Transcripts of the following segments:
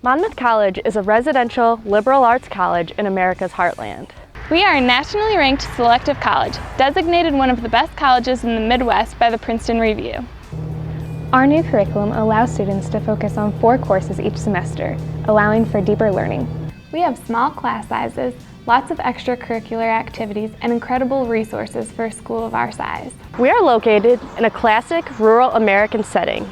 Monmouth College is a residential liberal arts college in America's heartland. We are a nationally ranked selective college, designated one of the best colleges in the Midwest by the Princeton Review. Our new curriculum allows students to focus on 4 courses each semester, allowing for deeper learning. We have small class sizes, lots of extracurricular activities, and incredible resources for a school of our size. We are located in a classic rural American setting,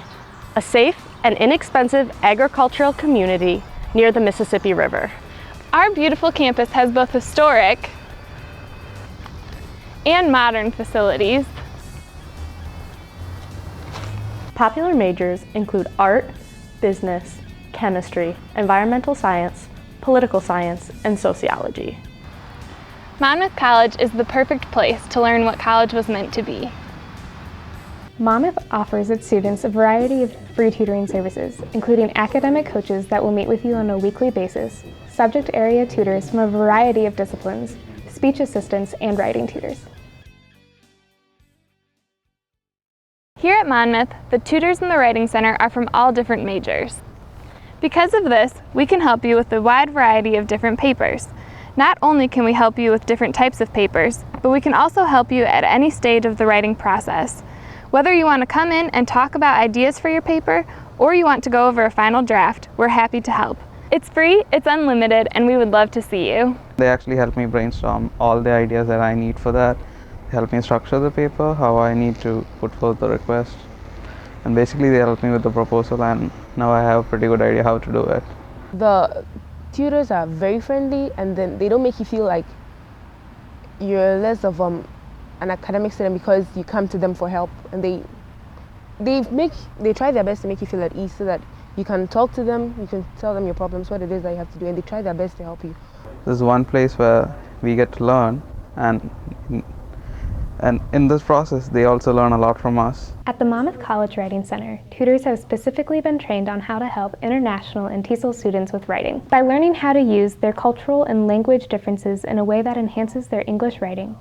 a safe and inexpensive agricultural community near the Mississippi River. Our beautiful campus has both historic and modern facilities. Popular majors include art, business, chemistry, environmental science, political science, and sociology. Monmouth College is the perfect place to learn what college was meant to be. Monmouth offers its students a variety of free tutoring services, including academic coaches that will meet with you on a weekly basis, subject area tutors from a variety of disciplines, speech assistants, and writing tutors. Here at Monmouth, the tutors in the Writing Center are from all different majors. Because of this, we can help you with a wide variety of different papers. Not only can we help you with different types of papers, but we can also help you at any stage of the writing process. Whether you want to come in and talk about ideas for your paper, or you want to go over a final draft, we're happy to help. It's free, it's unlimited, and we would love to see you. They actually help me brainstorm all the ideas that I need for that, help me structure the paper, how I need to put forth the request, and basically they help me with the proposal, and now I have a pretty good idea how to do it. The tutors are very friendly, and then they don't make you feel like you're less of an academic student because you come to them for help, and they try their best to make you feel at ease so that you can talk to them, you can tell them your problems, what it is that you have to do, and they try their best to help you. This is one place where we get to learn, and in this process they also learn a lot from us. At the Monmouth College Writing Center, tutors have specifically been trained on how to help international and TESOL students with writing. By learning how to use their cultural and language differences in a way that enhances their English writing,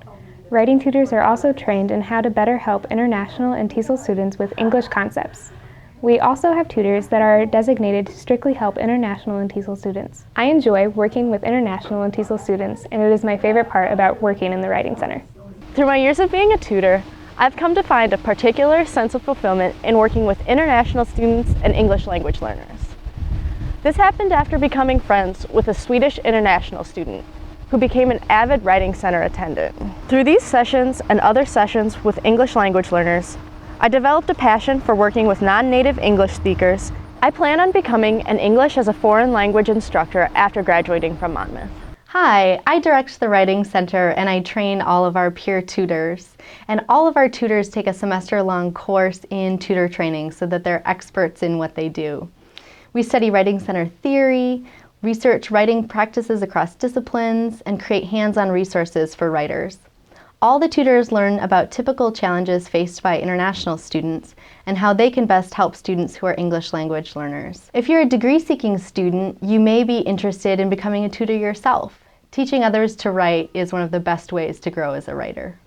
writing tutors are also trained in how to better help international and TESOL students with English concepts. We also have tutors that are designated to strictly help international and TESOL students. I enjoy working with international and TESOL students, and it is my favorite part about working in the Writing Center. Through my years of being a tutor, I've come to find a particular sense of fulfillment in working with international students and English language learners. This happened after becoming friends with a Swedish international student who became an avid Writing Center attendant. Through these sessions and other sessions with English language learners, I developed a passion for working with non-native English speakers. I plan on becoming an English as a foreign language instructor after graduating from Monmouth. Hi, I direct the Writing Center and I train all of our peer tutors. And all of our tutors take a semester-long course in tutor training so that they're experts in what they do. We study Writing Center theory, research writing practices across disciplines, and create hands-on resources for writers. All the tutors learn about typical challenges faced by international students and how they can best help students who are English language learners. If you're a degree-seeking student, you may be interested in becoming a tutor yourself. Teaching others to write is one of the best ways to grow as a writer.